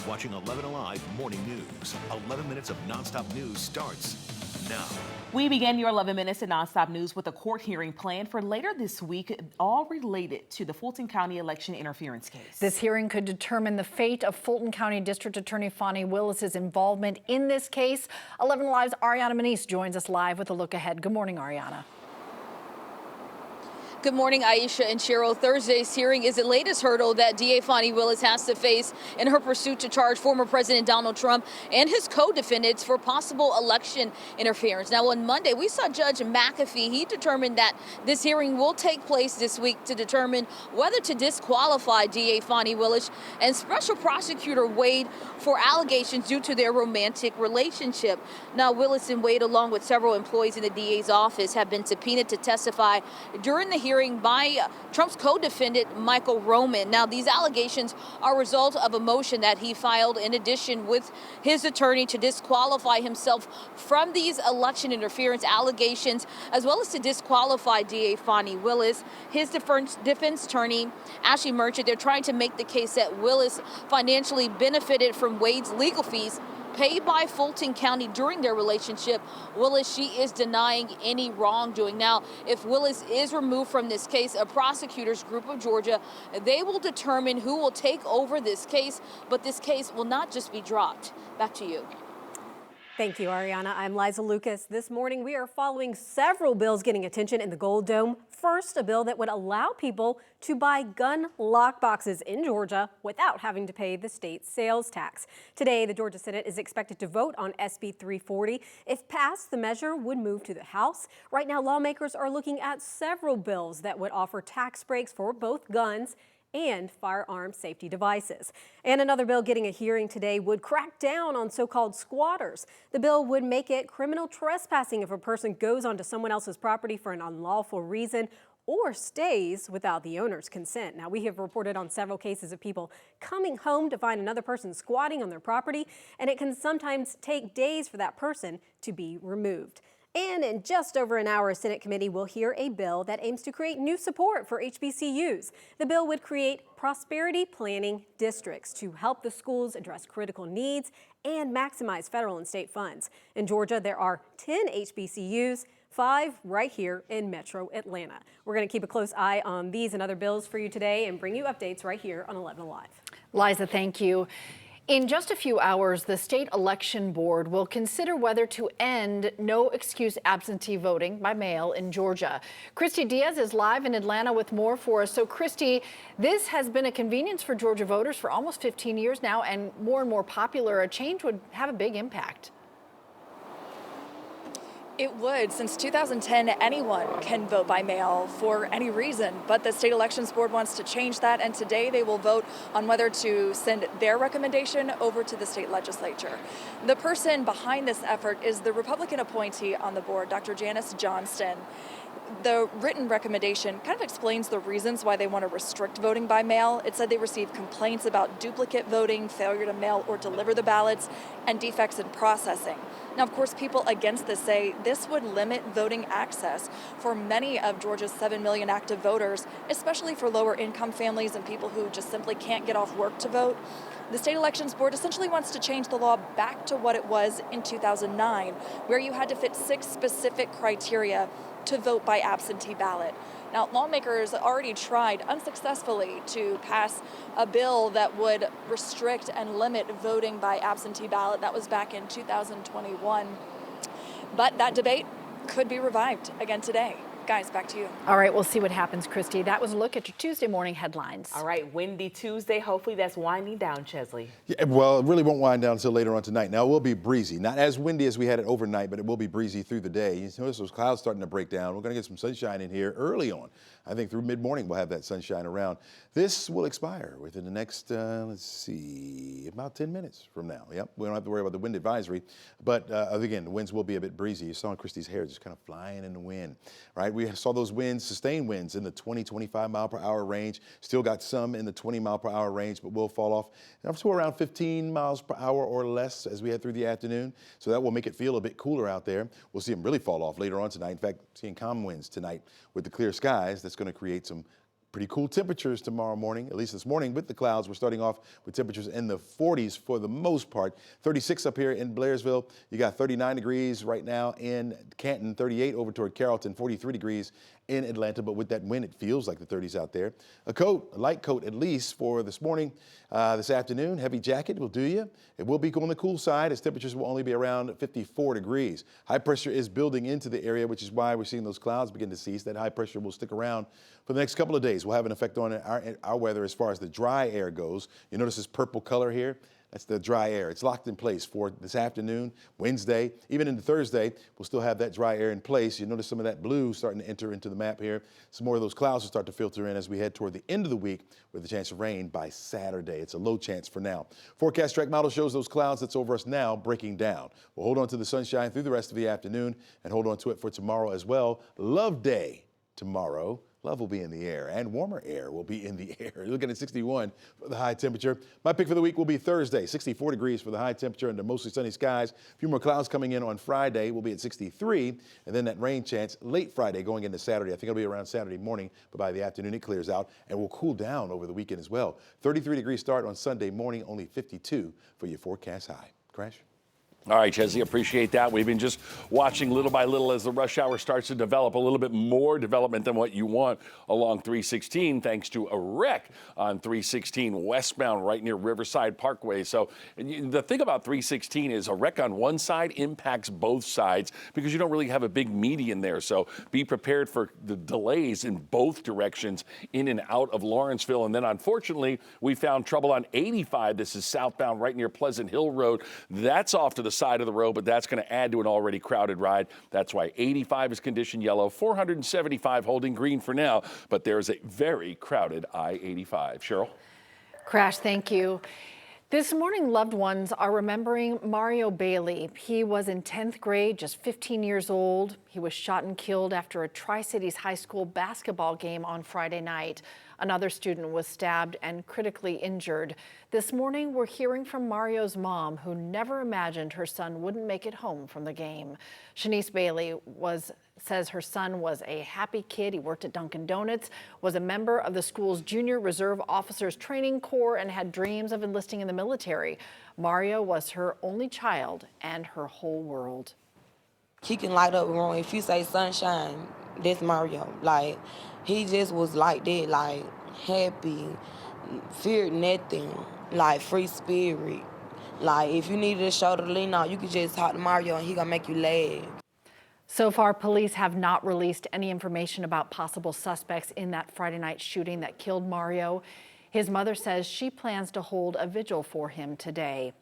Watching 11 Alive Morning News. 11 minutes of nonstop news starts now. We begin your 11 minutes of nonstop news with a court hearing planned for later this week, all related to the Fulton County election interference case. This hearing could determine the fate of Fulton County District Attorney Fani Willis's involvement in this case. 11 Alive's Ariana Manise joins us live with a look ahead. Good morning, Ariana. Good morning, Aisha and Cheryl. Thursday's hearing is the latest hurdle that DA Fani Willis has to face in her pursuit to charge former President Donald Trump and his co-defendants for possible election interference. Now, on Monday, we saw Judge McAfee. He determined that this hearing will take place this week to determine whether to disqualify DA Fani Willis and Special Prosecutor Wade for allegations due to their romantic relationship. Now, Willis and Wade, along with several employees in the DA's office, have been subpoenaed to testify during the hearing by Trump's co-defendant, Michael Roman. Now, these allegations are a result of a motion that he filed in addition with his attorney to disqualify himself from these election interference allegations, as well as to disqualify DA Fani Willis. His defense attorney, Ashley Merchant, they're trying to make the case that Willis financially benefited from Wade's legal fees paid by Fulton County during their relationship. Willis, she is denying any wrongdoing. Now, if Willis is removed from this case, a prosecutors group of Georgia, they will determine who will take over this case, but this case will not just be dropped. Back to you. Thank you, Ariana. I'm Liza Lucas. This morning, we are following several bills getting attention in the Gold Dome. First, a bill that would allow people to buy gun lockboxes in Georgia without having to pay the state sales tax. Today, the Georgia Senate is expected to vote on SB 340. If passed, the measure would move to the House. Right now, lawmakers are looking at several bills that would offer tax breaks for both guns and firearm safety devices. And another bill getting a hearing today would crack down on so-called squatters. The bill would make it criminal trespassing if a person goes onto someone else's property for an unlawful reason or stays without the owner's consent. Now, we have reported on several cases of people coming home to find another person squatting on their property, and it can sometimes take days for that person to be removed. And in just over an hour, a Senate committee will hear a bill that aims to create new support for HBCUs. The bill would create prosperity planning districts to help the schools address critical needs and maximize federal and state funds. In Georgia, there are 10 HBCUs, 5 right here in Metro Atlanta. We're going to keep a close eye on these and other bills for you today and bring you updates right here on 11 Alive. Liza, thank you. In just a few hours, the state election board will consider whether to end no excuse absentee voting by mail in Georgia. Christy Diaz is live in Atlanta with more for us. So, Christy, this has been a convenience for Georgia voters for almost 15 years now, and more popular. A change would have a big impact. It would. Since 2010, anyone can vote by mail for any reason, but the State Elections Board wants to change that, and today they will vote on whether to send their recommendation over to the state legislature. The person behind this effort is the Republican appointee on the board, Dr. Janice Johnston. The written recommendation kind of explains the reasons why they want to restrict voting by mail. It said they received complaints about duplicate voting, failure to mail or deliver the ballots, and defects in processing. Now, of course, people against this say this would limit voting access for many of Georgia's 7 million active voters, especially for lower income families and people who just simply can't get off work to vote. The State Elections Board essentially wants to change the law back to what it was in 2009, where you had to fit 6 specific criteria to vote by absentee ballot. Now, lawmakers already tried unsuccessfully to pass a bill that would restrict and limit voting by absentee ballot. That was back in 2021. But that debate could be revived again today. Guys, back to you. All right, we'll see what happens, Christy. That was a look at your Tuesday morning headlines. All right, windy Tuesday. Hopefully that's winding down, Chesley. Yeah, well, it really won't wind down until later on tonight. Now, it will be breezy. Not as windy as we had it overnight, but it will be breezy through the day. You notice those clouds starting to break down. We're going to get some sunshine in here early on. I think through mid-morning we'll have that sunshine around. This will expire within the next, let's see, about 10 minutes from now. Yep, we don't have to worry about the wind advisory. But again, the winds will be a bit breezy. You saw Christy's hair just kind of flying in the wind, right? We saw those winds, sustained winds in the 20, 25 mile per hour range. Still got some in the 20 mile per hour range, but will fall off up to around 15 miles per hour or less as we head through the afternoon. So that will make it feel a bit cooler out there. We'll see them really fall off later on tonight. In fact, seeing calm winds tonight with the clear skies. That's going to create some Pretty cool temperatures tomorrow morning, at least this morning with the clouds. We're starting off with temperatures in the 40s for the most part. 36 up here in Blairsville. You got 39 degrees right now in Canton, 38 over toward Carrollton, 43 degrees in Atlanta. But with that wind, it feels like the 30s out there. A light coat at least for this morning. This afternoon, heavy jacket will do you. It will be on the cool side as temperatures will only be around 54 degrees. High pressure is building into the area, which is why we're seeing those clouds begin to cease. That high pressure will stick around for the next couple of days. Will have an effect on our weather as far as the dry air goes. You notice this purple color here? That's the dry air. It's locked in place for this afternoon, Wednesday, even into Thursday. We'll still have that dry air in place. You notice some of that blue starting to enter into the map here. Some more of those clouds will start to filter in as we head toward the end of the week with a chance of rain by Saturday. It's a low chance for now. Forecast track model shows those clouds that's over us now breaking down. We'll hold on to the sunshine through the rest of the afternoon and hold on to it for tomorrow as well. Love Day tomorrow. Love will be in the air and warmer air will be in the air. You're looking at 61 for the high temperature. My pick for the week will be Thursday, 64 degrees for the high temperature under mostly sunny skies. A few more clouds coming in on Friday. We'll be at 63, and then that rain chance late Friday going into Saturday. I think it'll be around Saturday morning, but by the afternoon it clears out and will cool down over the weekend as well. 33 degree start on Sunday morning, only 52 for your forecast high. Crash? All right, Chesley, appreciate that. We've been just watching little by little as the rush hour starts to develop, a little bit more development than what you want along 316, thanks to a wreck on 316 westbound right near Riverside Parkway. So the thing about 316 is a wreck on one side impacts both sides because you don't really have a big median there. So be prepared for the delays in both directions in and out of Lawrenceville. And then unfortunately, we found trouble on 85. This is southbound right near Pleasant Hill Road. That's off to the side of the road, but that's going to add to an already crowded ride. That's why 85 is condition yellow, 475 holding green for now, but there's a very crowded I-85. Cheryl? Crash, thank you. This morning, loved ones are remembering Mario Bailey. He was in 10th grade, just 15 years old. He was shot and killed after a Tri-Cities High School basketball game on Friday night. Another student was stabbed and critically injured. This morning, we're hearing from Mario's mom, who never imagined her son wouldn't make it home from the game. Shanice Bailey says her son was a happy kid. He worked at Dunkin' Donuts, was a member of the school's Junior Reserve Officers Training Corps, and had dreams of enlisting in the military. Mario was her only child and her whole world. He can light up a room. If you say sunshine, that's Mario. Like, he just was like that, like happy, feared nothing, like free spirit. Like, if you needed a shoulder to lean on, you could just talk to Mario and he gonna make you laugh. So far, police have not released any information about possible suspects in that Friday night shooting that killed Mario. His mother says she plans to hold a vigil for him today.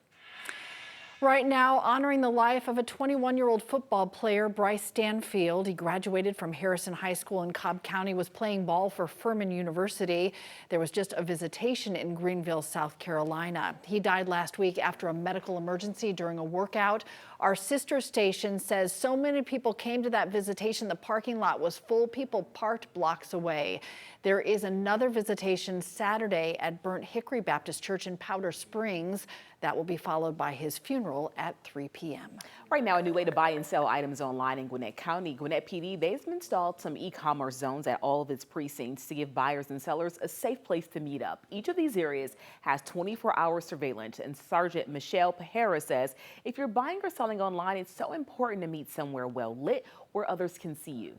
Right now, honoring the life of a 21-year-old football player, Bryce Stanfield. He graduated from Harrison High School in Cobb County, was playing ball for Furman University. There was just a visitation in Greenville, South Carolina. He died last week after a medical emergency during a workout. Our sister station says so many people came to that visitation, the parking lot was full, people parked blocks away. There is another visitation Saturday at Burnt Hickory Baptist Church in Powder Springs. That will be followed by his funeral at 3 p.m. Right now, a new way to buy and sell items online in Gwinnett County. Gwinnett PD, they've installed some e-commerce zones at all of its precincts to give buyers and sellers a safe place to meet up. Each of these areas has 24-hour surveillance, and Sergeant Michelle Pajera says if you're buying or selling online, it's so important to meet somewhere well lit where others can see you.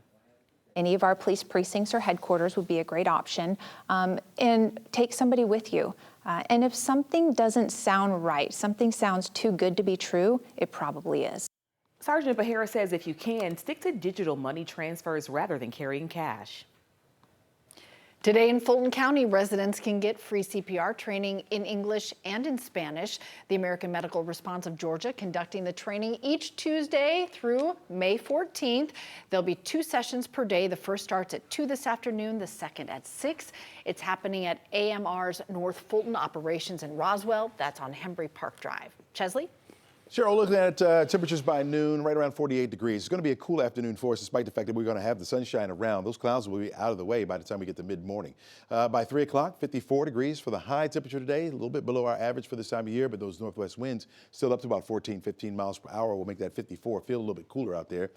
Any of our police precincts or headquarters would be a great option, and take somebody with you. And if something doesn't sound right, something sounds too good to be true, it probably is. Sergeant Pajera says if you can, stick to digital money transfers rather than carrying cash. Today in Fulton County, residents can get free CPR training in English and in Spanish. The American Medical Response of Georgia conducting the training each Tuesday through May 14th. There'll be 2 sessions per day. The first starts at 2 this afternoon, the second at 6. It's happening at AMR's North Fulton operations in Roswell. That's on Hembry Park Drive. Chesley? Cheryl, looking at temperatures by noon, right around 48 degrees. It's going to be a cool afternoon for us, despite the fact that we're going to have the sunshine around. Those clouds will be out of the way by the time we get to mid-morning. By 3 o'clock, 54 degrees for the high temperature today, a little bit below our average for this time of year, but those northwest winds still up to about 14, 15 miles per hour will make that 54 feel a little bit cooler out there.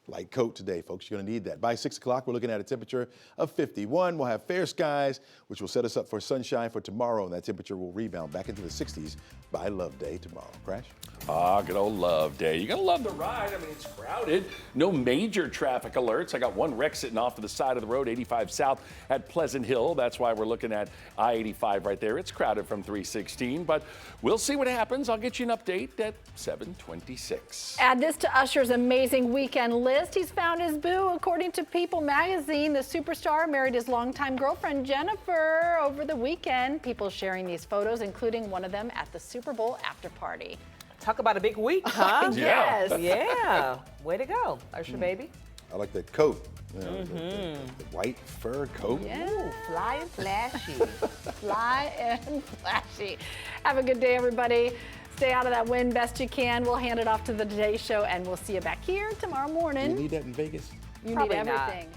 light coat today, folks. You're going to need that. By 6 o'clock, we're looking at a temperature of 51. We'll have fair skies, which will set us up for sunshine for tomorrow, and that temperature will rebound back into the 60s by Love Day tomorrow. Crash? Ah, good old Love Day. You're going to love the ride. I mean, it's crowded. No major traffic alerts. I got one wreck sitting off to the side of the road, 85 South at Pleasant Hill. That's why we're looking at I-85 right there. It's crowded from 316, but we'll see what happens. I'll get you an update at 7:26. Add this to Usher's amazing weekend list. He's found his boo. According to People magazine, the superstar married his longtime girlfriend, Jennifer, over the weekend. People sharing these photos, including one of them at the Super Bowl after party. Talk about a big week, huh? Yes. Yeah. Way to go, Usher baby. I like that coat. You know, the white fur coat. Yeah. Ooh, fly and flashy. Fly and flashy. Have a good day, everybody. Stay out of that wind best you can. We'll hand it off to the Today Show, and we'll see you back here tomorrow morning. You need that in Vegas? You Probably need not. everything.